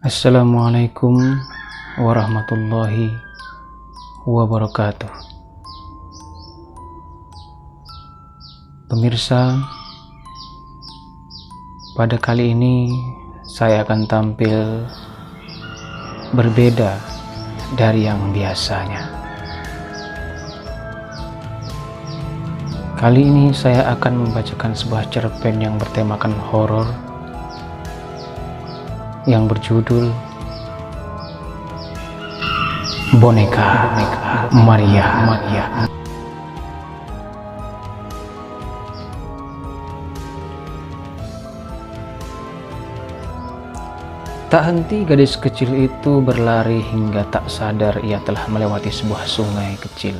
Assalamualaikum warahmatullahi wabarakatuh. Pemirsa, pada kali ini saya akan tampil berbeda dari yang biasanya. Kali ini saya akan membacakan sebuah cerpen yang bertemakan horor yang berjudul Boneka Maria. Tak henti gadis kecil itu berlari hingga tak sadar ia telah melewati sebuah sungai kecil.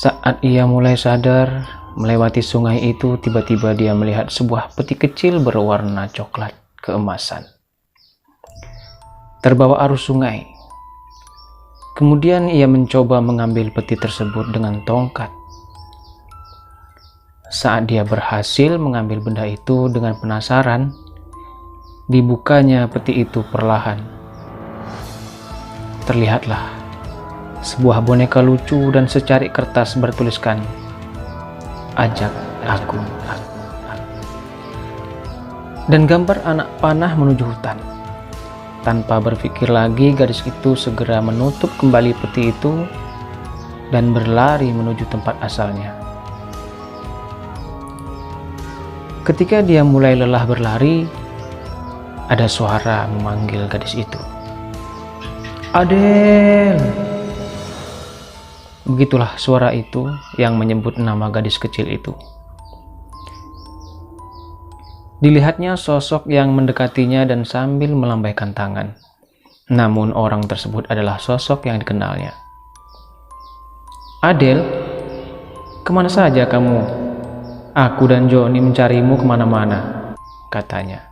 Saat ia mulai sadar melewati sungai itu, tiba-tiba dia melihat sebuah peti kecil berwarna coklat keemasan terbawa arus sungai. Kemudian ia mencoba mengambil peti tersebut dengan tongkat. Saat dia berhasil mengambil benda itu dengan penasaran, dibukanya peti itu perlahan. Terlihatlah sebuah boneka lucu dan secari kertas bertuliskan, "Ajak aku." Dan gambar anak panah menuju hutan. Tanpa berpikir lagi, gadis itu segera menutup kembali peti itu dan berlari menuju tempat asalnya. Ketika dia mulai lelah berlari, ada suara memanggil gadis itu. "Adel!" Begitulah suara itu yang menyebut nama gadis kecil itu. Dilihatnya sosok yang mendekatinya dan sambil melambaikan tangan. Namun orang tersebut adalah sosok yang dikenalnya. "Adel, kemana saja kamu? Aku dan Joni mencarimu kemana-mana," katanya.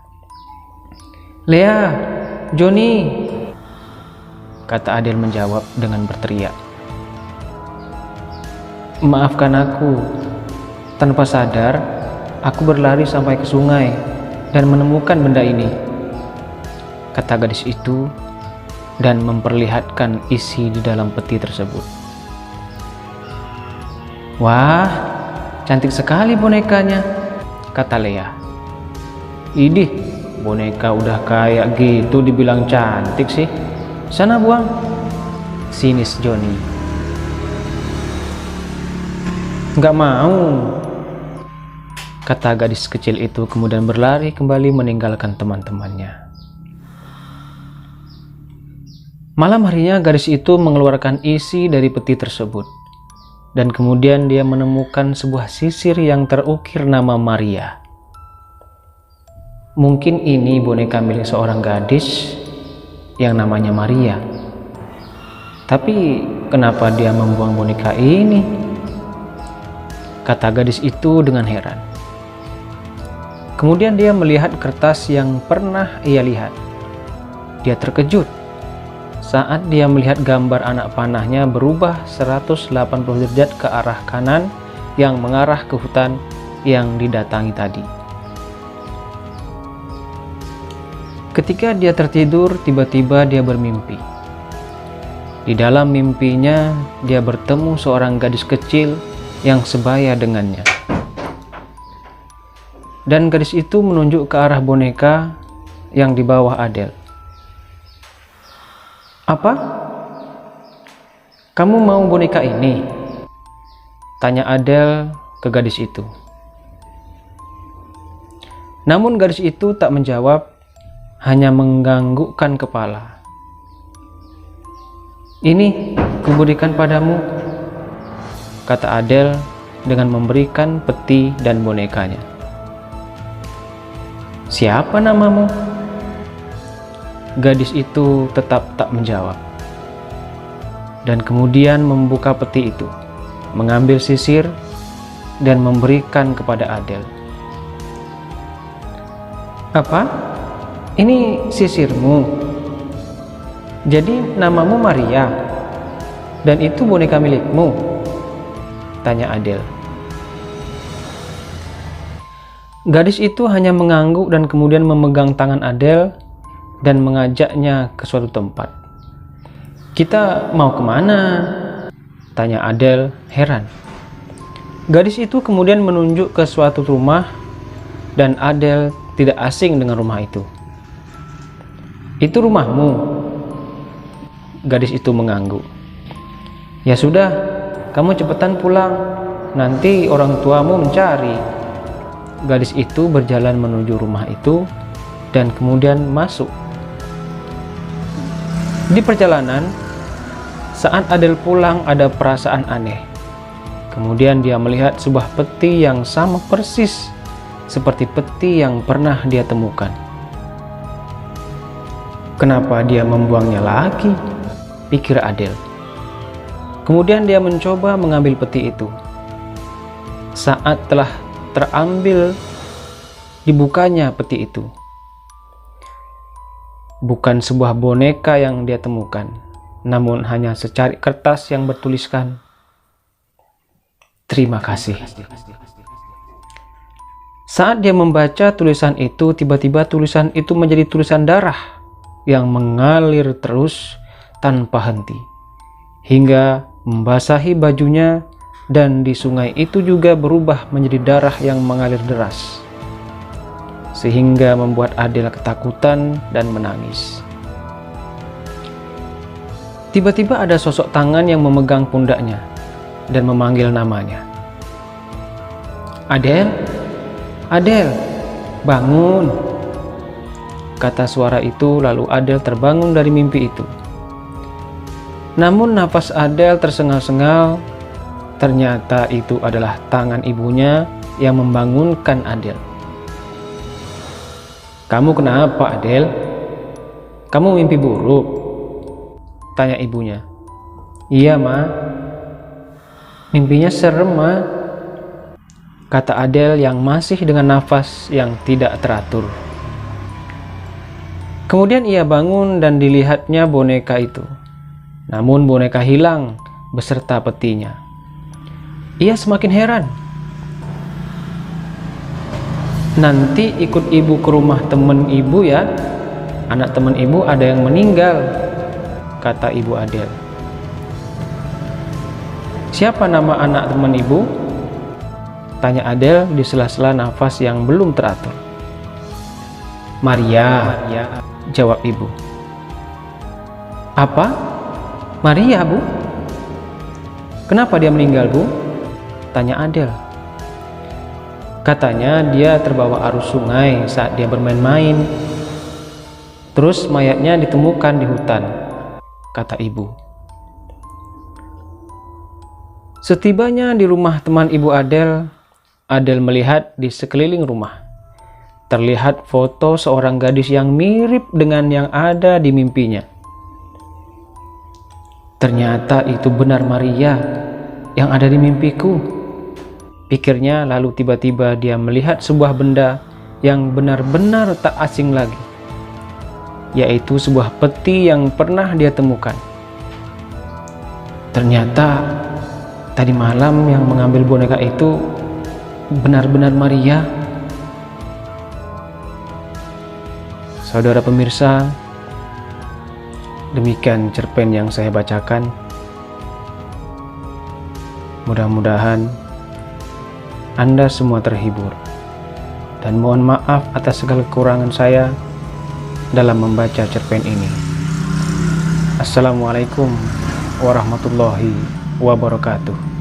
"Lea, Joni," kata Adel menjawab dengan berteriak. "Maafkan aku, tanpa sadar aku berlari sampai ke sungai dan menemukan benda ini," kata gadis itu dan memperlihatkan isi di dalam peti tersebut. "Wah, cantik sekali bonekanya," kata Lea. "Idih, boneka udah kayak gitu dibilang cantik sih. Sana buang," sinis Joni. "Nggak mau," kata gadis kecil itu kemudian berlari kembali meninggalkan teman-temannya. Malam harinya gadis itu mengeluarkan isi dari peti tersebut dan kemudian dia menemukan sebuah sisir yang terukir nama Maria. Mungkin ini boneka milik seorang gadis yang namanya Maria. Tapi kenapa dia membuang boneka ini? Kata gadis itu dengan heran. Kemudian dia melihat kertas yang pernah ia lihat. Dia terkejut saat dia melihat gambar anak panahnya berubah 180 derajat ke arah kanan yang mengarah ke hutan yang didatangi tadi. Ketika dia tertidur, tiba-tiba dia bermimpi. Di dalam mimpinya, dia bertemu seorang gadis kecil yang sebaya dengannya. Dan gadis itu menunjuk ke arah boneka yang di bawah Adel. "Apa? Kamu mau boneka ini?" tanya Adel ke gadis itu. Namun gadis itu tak menjawab, hanya menganggukkan kepala. "Ini kuberikan padamu," kata Adel dengan memberikan peti dan bonekanya. "Siapa namamu?" Gadis itu tetap tak menjawab. Dan kemudian membuka peti itu, mengambil sisir dan memberikan kepada Adel. "Apa? Ini sisirmu? Jadi namamu Maria dan itu boneka milikmu?" tanya Adel. Gadis itu hanya mengangguk dan kemudian memegang tangan Adele dan mengajaknya ke suatu tempat. "Kita mau kemana?" tanya Adele heran. Gadis itu kemudian menunjuk ke suatu rumah dan Adele tidak asing dengan rumah itu. "Itu rumahmu?" Gadis itu mengangguk. "Ya sudah, kamu cepetan pulang, nanti orang tuamu mencari." Gadis itu berjalan menuju rumah itu dan kemudian masuk. Di perjalanan, saat Adele pulang ada perasaan aneh. Kemudian dia melihat sebuah peti yang sama persis seperti peti yang pernah dia temukan. "Kenapa dia membuangnya lagi?" pikir Adele. Kemudian dia mencoba mengambil peti itu. Saat telah terambil, dibukanya peti itu. Bukan sebuah boneka yang dia temukan, namun hanya secari kertas yang bertuliskan, "Terima kasih." Saat dia membaca tulisan itu, tiba-tiba tulisan itu menjadi tulisan darah yang mengalir terus tanpa henti, hingga membasahi bajunya, dan di sungai itu juga berubah menjadi darah yang mengalir deras, sehingga membuat Adele ketakutan dan menangis. Tiba-tiba ada sosok tangan yang memegang pundaknya dan memanggil namanya. "Adele, Adele, bangun!" kata suara itu, lalu Adele terbangun dari mimpi itu. Namun nafas Adele tersengal-sengal. Ternyata itu adalah tangan ibunya yang membangunkan Adele. "Kamu kenapa, Adele? Kamu mimpi buruk?" tanya ibunya. "Iya, Ma. Mimpinya serem, Ma," kata Adele yang masih dengan nafas yang tidak teratur. Kemudian ia bangun dan dilihatnya boneka itu. Namun boneka hilang beserta petinya. Ia semakin heran. "Nanti ikut ibu ke rumah teman ibu ya. Anak teman ibu ada yang meninggal," kata ibu Adele. "Siapa nama anak teman ibu?" tanya Adele di sela-sela nafas yang belum teratur. Maria," jawab ibu. "Apa? Maria, Bu? Kenapa dia meninggal, Bu?" tanya Adele. "Katanya dia terbawa arus sungai saat dia bermain-main. Terus mayatnya ditemukan di hutan," kata ibu. Setibanya di rumah teman ibu Adele, Adele melihat di sekeliling rumah. Terlihat foto seorang gadis yang mirip dengan yang ada di mimpinya. Ternyata itu benar Maria yang ada di mimpiku, pikirnya, lalu tiba-tiba dia melihat sebuah benda yang benar-benar tak asing lagi, yaitu sebuah peti yang pernah dia temukan. Ternyata tadi malam yang mengambil boneka itu benar-benar Maria. Saudara pemirsa, demikian cerpen yang saya bacakan. Mudah-mudahan Anda semua terhibur, dan mohon maaf atas segala kekurangan saya dalam membaca cerpen ini. Assalamualaikum warahmatullahi wabarakatuh.